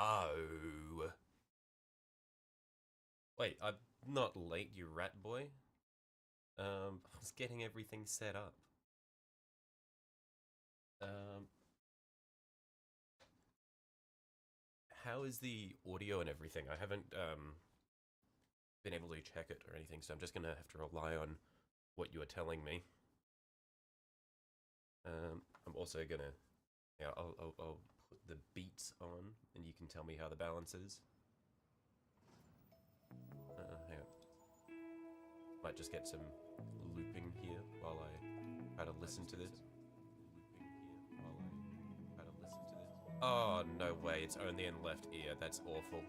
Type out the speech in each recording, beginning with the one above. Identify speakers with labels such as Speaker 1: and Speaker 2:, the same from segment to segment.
Speaker 1: Hello. Wait, I'm not late, you rat boy. I was getting everything set up. Um, how is the audio and everything? I haven't been able to check it or anything, so I'm just gonna have to rely on what you are telling me. I'm also gonna, yeah, I'll put the beats on, and you can tell me how the balance is. Hang on. Might just get some looping here while I try to listen to this. Oh, no way, it's only in left ear. That's awful.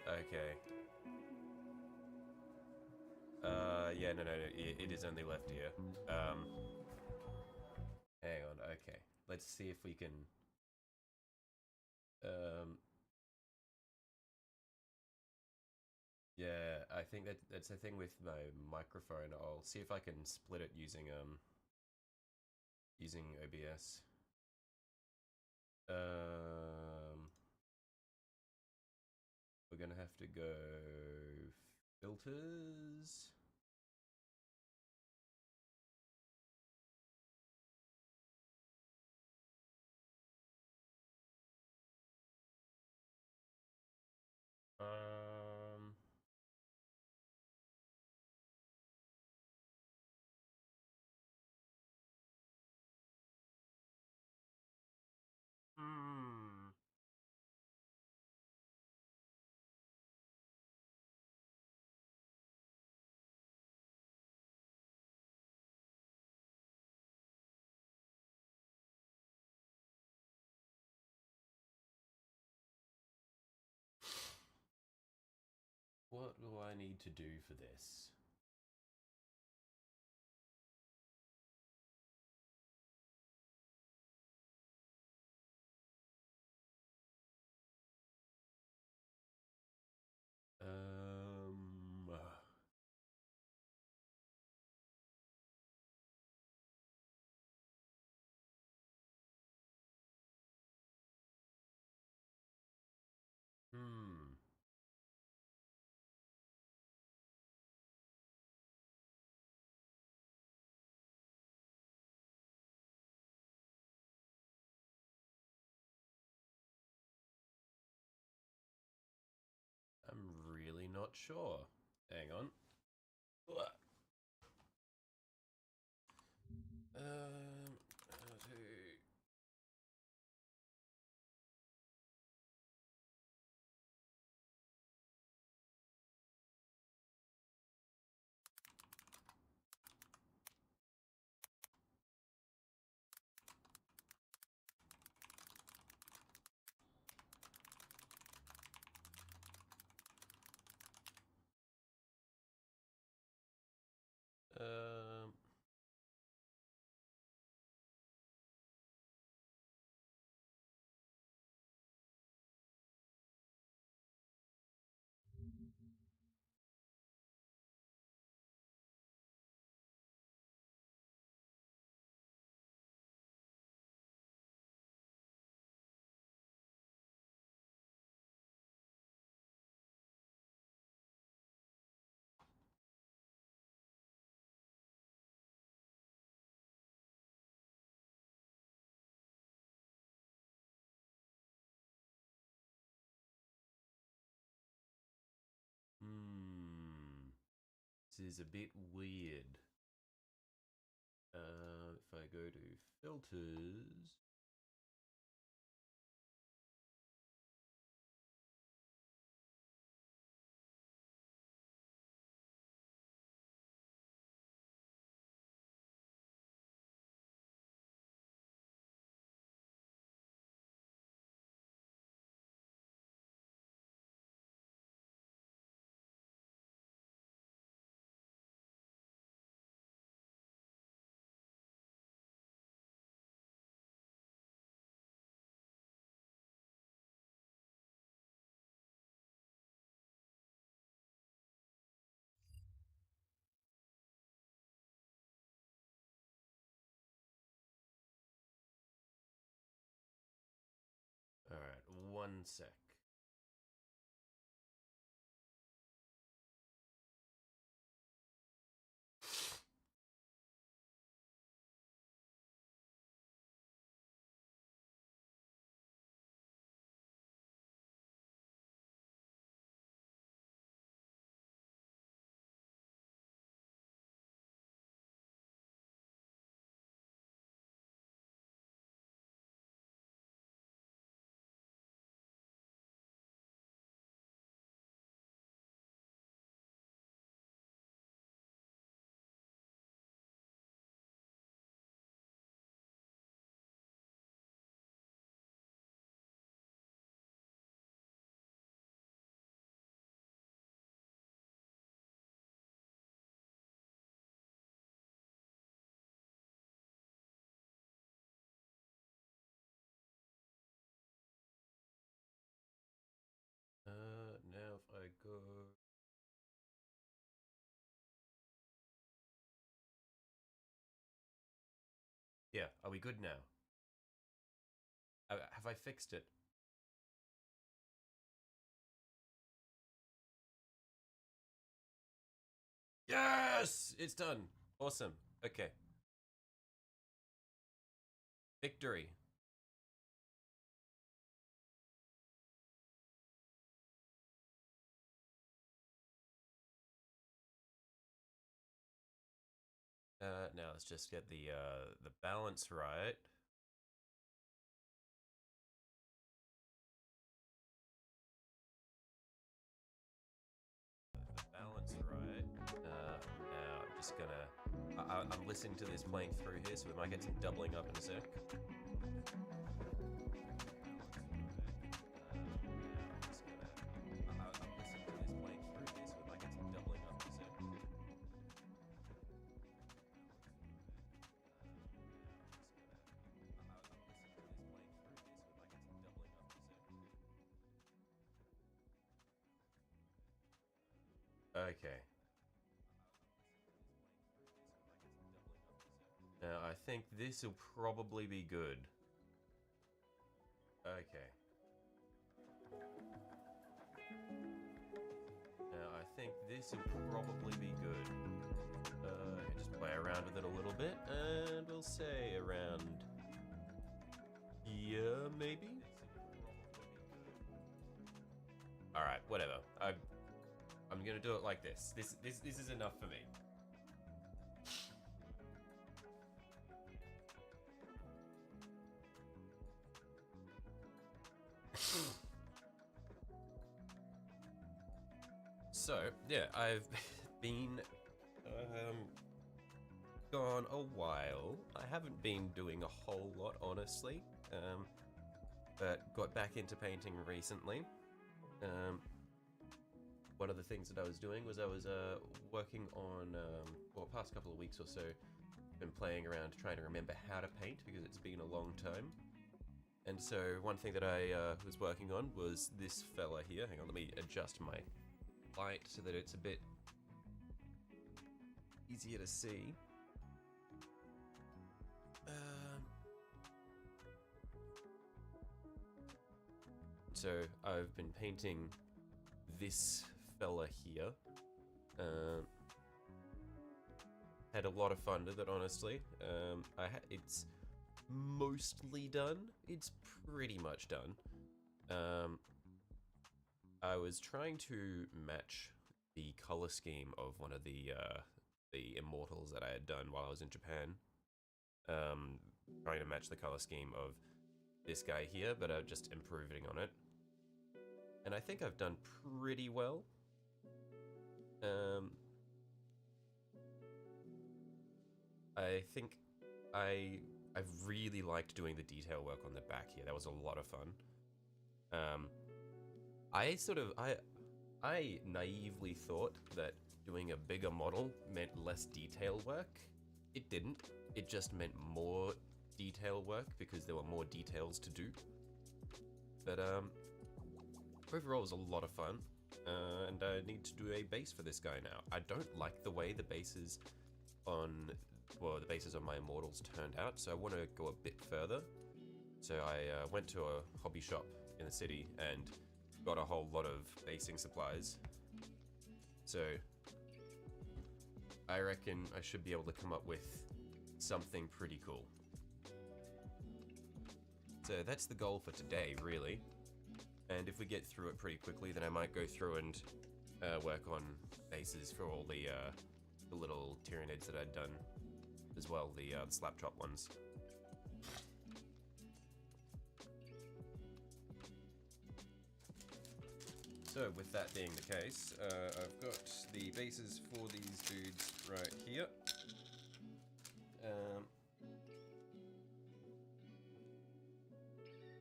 Speaker 1: Okay. Yeah, no, it is only left ear. Um, Hang on, okay. Let's see if we can, um, yeah, I think that's the thing with my microphone. I'll see if I can split it using OBS. Um, we're gonna have to go filters. Um, hmm. What do I need to do for this? Um, hmm. I'm really not sure. Hang on. How to... Um, hmm. This is a bit weird. If I go to filters, 1 sec. Now if I go... Yeah, are we good now? Have I fixed it? Yes! It's done. Awesome. Okay. Victory. Now let's just get the balance right. The balance right. Now I'm just gonna... I'm listening to this playing through here, so we might get some doubling up in a sec. Okay. Now I think this will probably be good. Okay. Now I think this will probably be good. Just play around with it a little bit, and we'll say around here, maybe? Alright, whatever. I'm gonna do it like this. This is enough for me. So, yeah, I've been gone a while. I haven't been doing a whole lot, honestly, but got back into painting recently. One of the things that I was doing was I was working on, well, past couple of weeks or so, been playing around trying to remember how to paint because it's been a long time. And so one thing that I was working on was this fella here. Hang on, let me adjust my light so that it's a bit easier to see. So I've been painting this fella here. Had a lot of fun with it, honestly. It's mostly done. It's pretty much done. I was trying to match the color scheme of one of the immortals that I had done while I was in Japan. Trying to match the color scheme of this guy here, but just improving on it. And I think I've done pretty well. I think I really liked doing the detail work on the back here. That was a lot of fun. I naively thought that doing a bigger model meant less detail work. It didn't. It just meant more detail work because there were more details to do. But overall it was a lot of fun. And I need to do a base for this guy now. I don't like the way the bases on my immortals turned out, so I want to go a bit further. So I went to a hobby shop in the city and got a whole lot of basing supplies. So I reckon I should be able to come up with something pretty cool. So that's the goal for today, really. And if we get through it pretty quickly, then I might go through and work on bases for all the little Tyranids that I'd done as well, the slap chop ones. So with that being the case, I've got the bases for these dudes right here.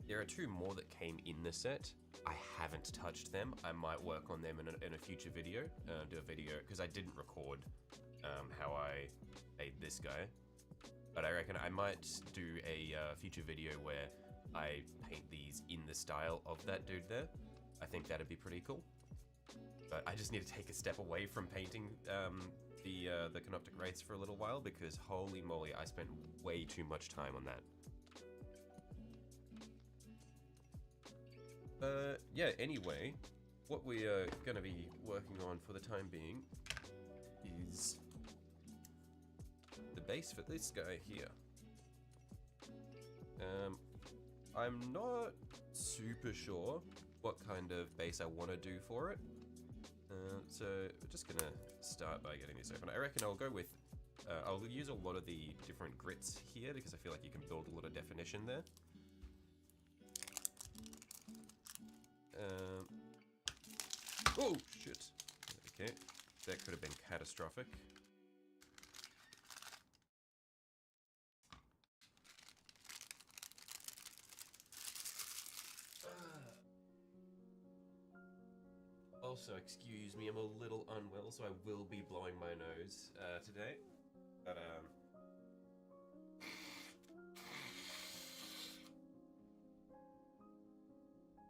Speaker 1: There are 2 more that came in the set. I haven't touched them. I might work on them in a future video, do a video, because I didn't record how I made this guy. But I reckon I might do a future video where I paint these in the style of that dude there. I think that'd be pretty cool. But I just need to take a step away from painting the Canoptic Wraiths for a little while, because holy moly, I spent way too much time on that. Yeah, anyway, what we are going to be working on for the time being is the base for this guy here. I'm not super sure what kind of base I want to do for it. So we're just going to start by getting this open. I reckon I'll go with, I'll use a lot of the different grits here because I feel like you can build a lot of definition there. Oh, shit. Okay, that could have been catastrophic. Also, excuse me, I'm a little unwell, so I will be blowing my nose today. But,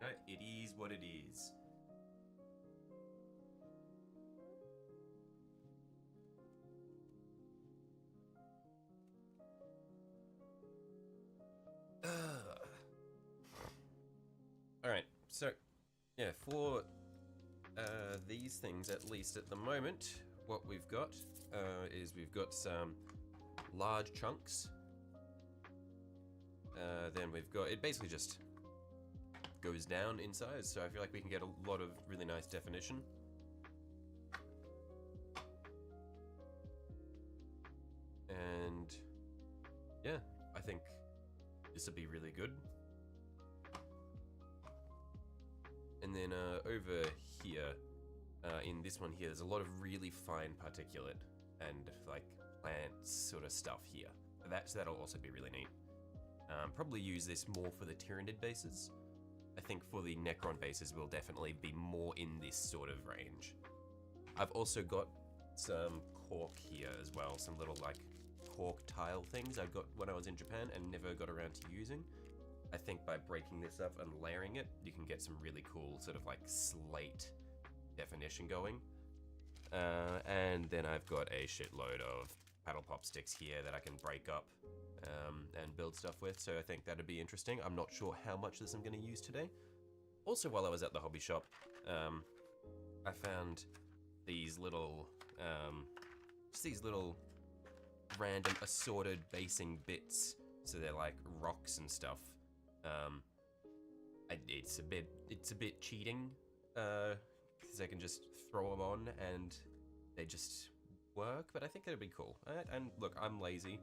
Speaker 1: no, it is what it is. Alright, so, yeah, for these things, at least at the moment, what we've got is we've got some large chunks. Then we've got, it basically just goes down in size, so I feel like we can get a lot of really nice definition. And yeah, I think this will be really good. And then over here, in this one here, there's a lot of really fine particulate and like plants sort of stuff here. That'll also be really neat. Probably use this more for the Tyranid bases. I think for the Necron bases, we'll definitely be more in this sort of range. I've also got some cork here as well, some little like cork tile things I got when I was in Japan and never got around to using. I think by breaking this up and layering it, you can get some really cool sort of like slate definition going. And then I've got a shitload of paddle pop sticks here that I can break up and build stuff with, so I think that'd be interesting. I'm not sure how much of this I'm going to use today. Also, while I was at the hobby shop, I found these little, just these little random assorted basing bits. So they're like rocks and stuff. It's a bit cheating, because I can just throw them on and they just work, but I think it'd be cool. And look, I'm lazy.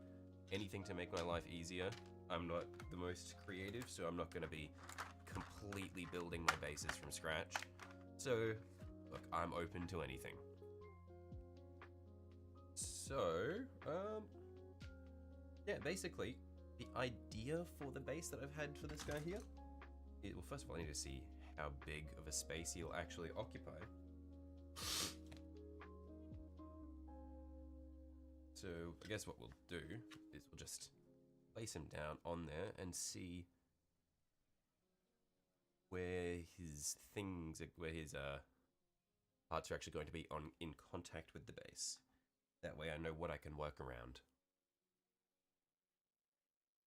Speaker 1: Anything to make my life easier. I'm not the most creative, so I'm not going to be completely building my bases from scratch. So, look, I'm open to anything. So, yeah, basically, the idea for the base that I've had for this guy here, well, first of all, I need to see how big of a space he'll actually occupy. So I guess what we'll do is we'll just place him down on there and see where his things, where his parts are actually going to be in contact with the base. That way I know what I can work around.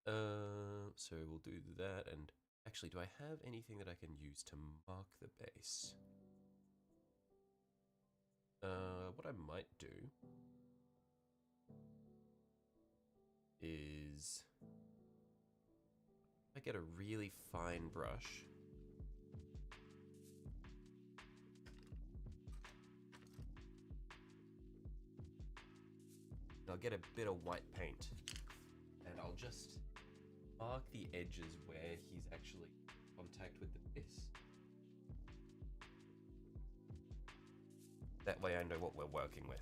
Speaker 1: So we'll do that, and Actually, do I have anything that I can use to mark the base? What I might do is I get a really fine brush. I'll get a bit of white paint and I'll just mark the edges where he's actually in contact with the base. That way I know what we're working with.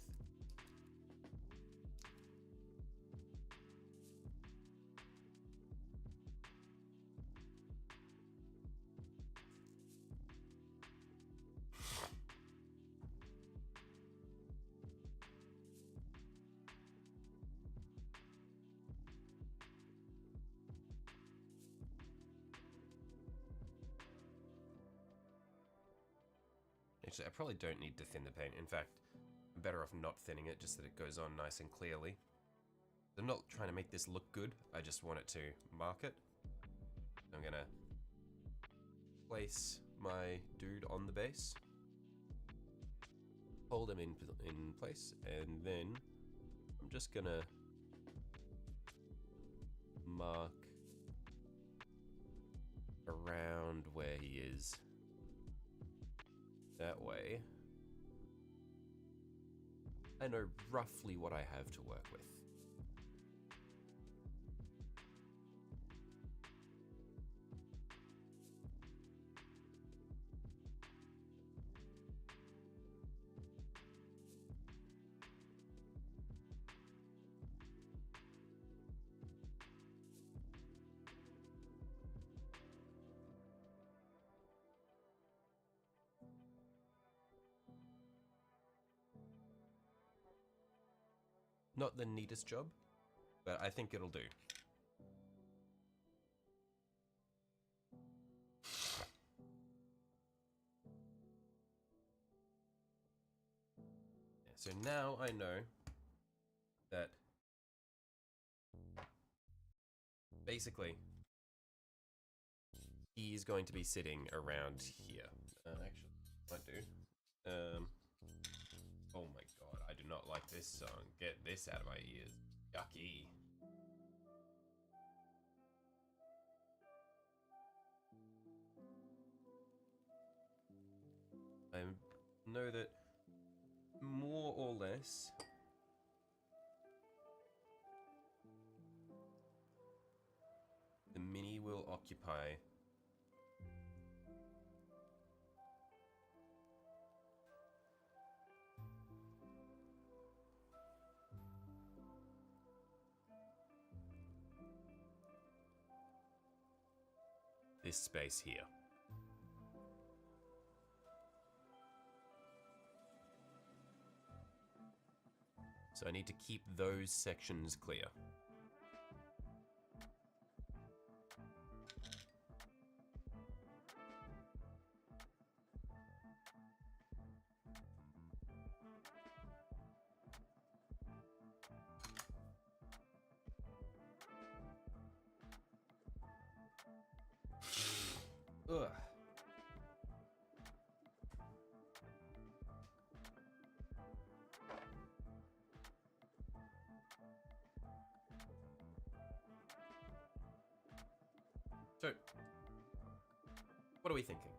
Speaker 1: Actually, I probably don't need to thin the paint. In fact, I'm better off not thinning it, just that it goes on nice and clearly. I'm not trying to make this look good, I just want it to mark it. I'm gonna place my dude on the base, hold him in place, and then I'm just gonna mark around where he is. That way, I know roughly what I have to work with. Not the neatest job, but I think it'll do. Yeah, so now I know that basically he's going to be sitting around here. Actually, might do. Oh my god, I do not like this song. Get this out of my ears. Yucky. I know that more or less the mini will occupy this space here. So I need to keep those sections clear. Ugh. So, what are we thinking?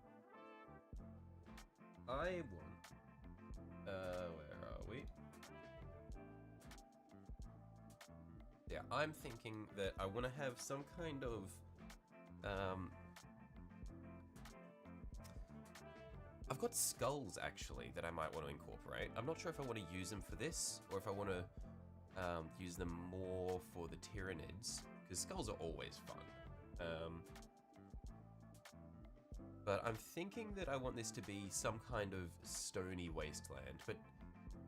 Speaker 1: I want... where are we? Yeah, I'm thinking that I want to have some kind of... I've got skulls, actually, that I might want to incorporate. I'm not sure if I want to use them for this, or if I want to use them more for the Tyranids, because skulls are always fun. But I'm thinking that I want this to be some kind of stony wasteland, but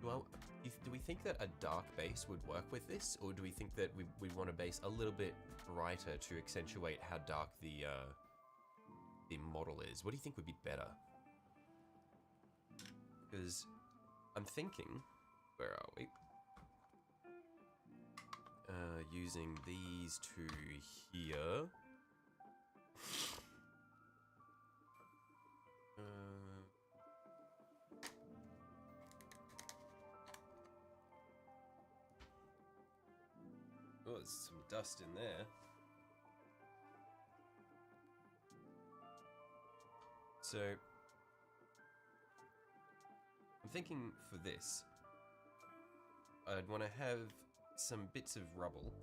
Speaker 1: do we think that a dark base would work with this, or do we think that we want a base a little bit brighter to accentuate how dark the model is? What do you think would be better? Because I'm thinking, where are we? Using these two here. Oh, there's some dust in there. So, I'm thinking for this, I'd want to have some bits of rubble.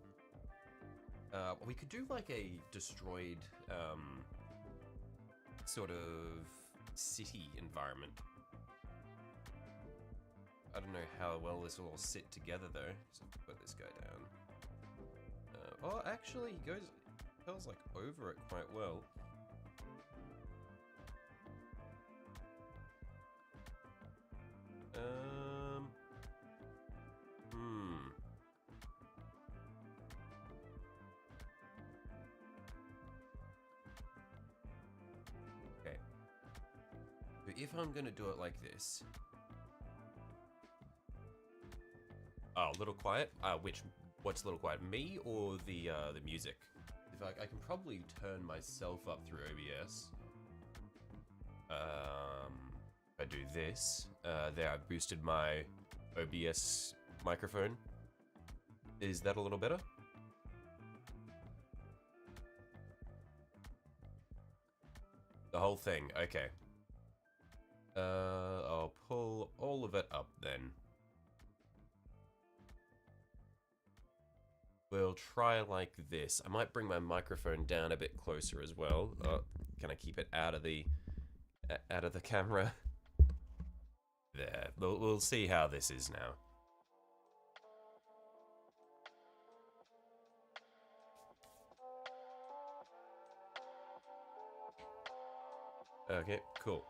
Speaker 1: We could do like a destroyed sort of city environment. I don't know how well this will all sit together though. So put this guy down. Oh, actually, he goes like over it quite well. Okay. But if I'm gonna do it like this. Oh, a little quiet? What's a little quiet? Me or the music? In fact, I can probably turn myself up through OBS. I do this. There, I boosted my OBS microphone. Is that a little better? The whole thing, okay. I'll pull all of it up then. We'll try like this. I might bring my microphone down a bit closer as well. Can I keep it out of the camera? There. We'll see how this is now. Okay, cool.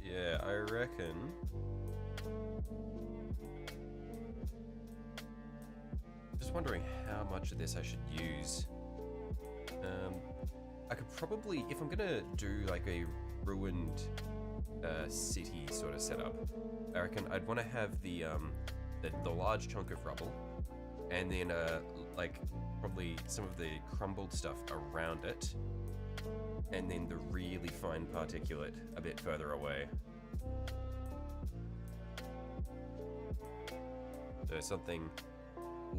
Speaker 1: Yeah, I reckon. Just wondering how much of this I should use. I could probably, if I'm gonna do like a ruined city sort of setup, I reckon I'd want to have the large chunk of rubble, and then like probably some of the crumbled stuff around it, and then the really fine particulate a bit further away. So something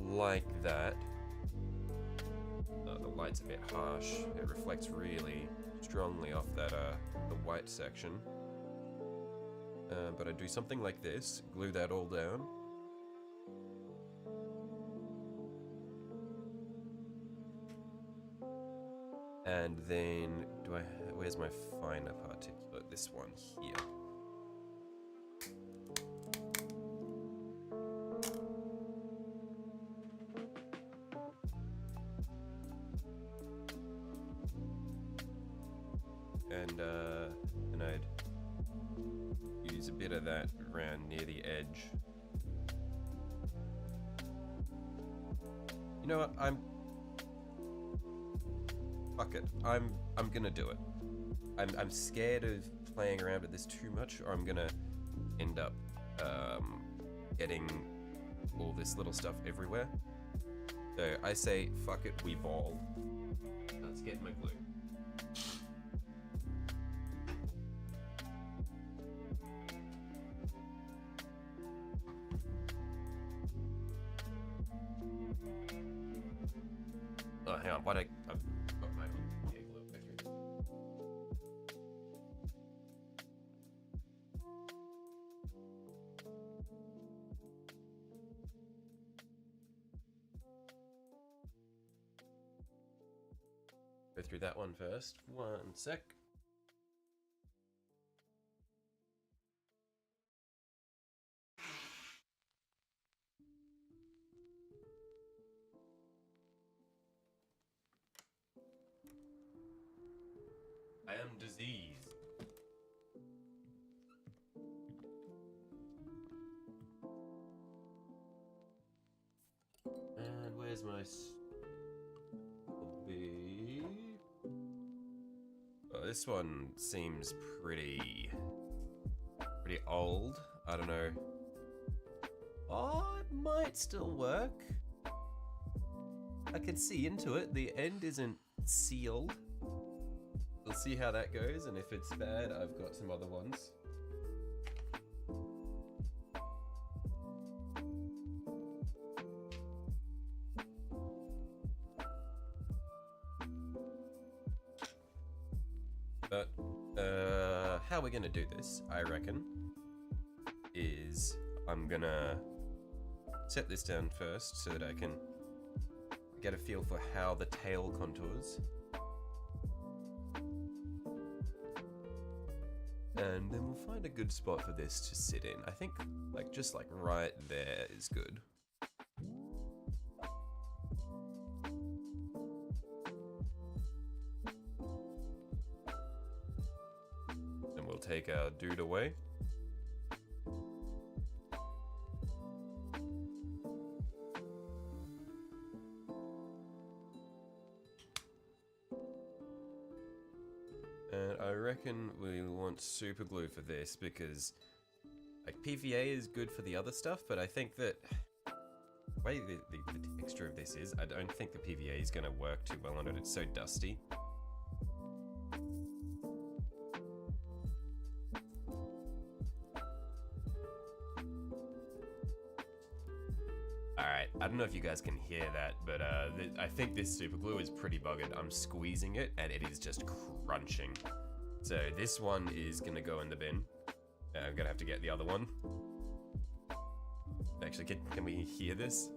Speaker 1: like that. The light's a bit harsh. It reflects really strongly off that the white section. But I do something like this, glue that all down. And then, where's my finer particulate? This one here. And I'd use a bit of that around near the edge. You know what? Fuck it. I'm gonna do it. I'm scared of playing around with this too much, or I'm gonna end up getting all this little stuff everywhere. So I say, fuck it, we ball. Let's get my glue. Oh, hang on, why'd I've got my cable up back here. Go through that one first. 1 sec. I am diseased. And where's my B? Oh, this one seems pretty old. I don't know. Oh, it might still work. I can see into it. The end isn't sealed. We'll see how that goes, and if it's bad, I've got some other ones. But how we're gonna do this, I reckon, is I'm gonna set this down first so that I can get a feel for how the tail contours. And then we'll find a good spot for this to sit in. I think just right there is good. And we'll take our dude away. And I reckon we want super glue for this because PVA is good for the other stuff, but I think that the way the texture of this is, I don't think the PVA is going to work too well on it. It's so dusty. Alright, I don't know if you guys can hear that, but I think this super glue is pretty buggered. I'm squeezing it and it is just crunching. So this one is gonna go in the bin. I'm gonna have to get the other one. Actually, can we hear this?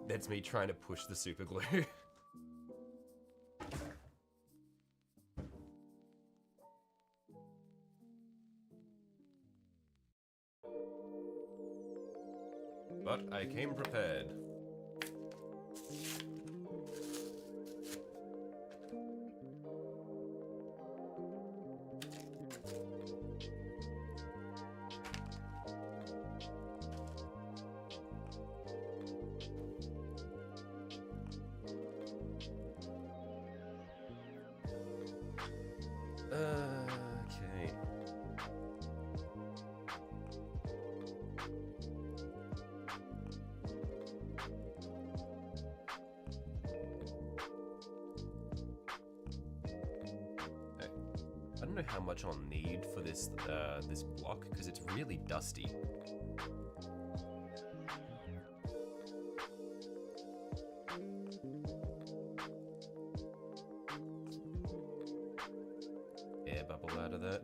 Speaker 1: That's me trying to push the super glue. But I came prepared. Okay. I don't know how much I'll need for this this block because it's really dusty. Air bubble out of that.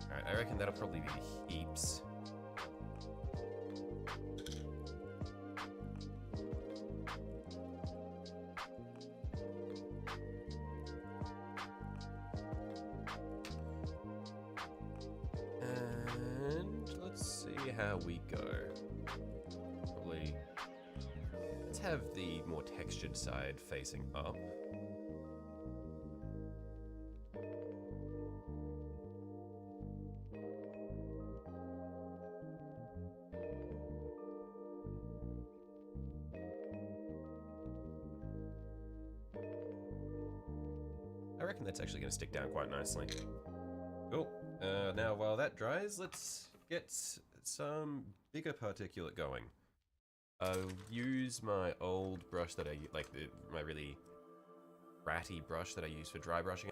Speaker 1: Alright, I reckon that'll probably be heaps. And let's see how we go. Probably let's have the more textured side facing up. I reckon that's actually going to stick down quite nicely. Cool. Now while that dries, let's get some bigger particulate going. I'll use my old brush that I like, my really ratty brush that I use for dry brushing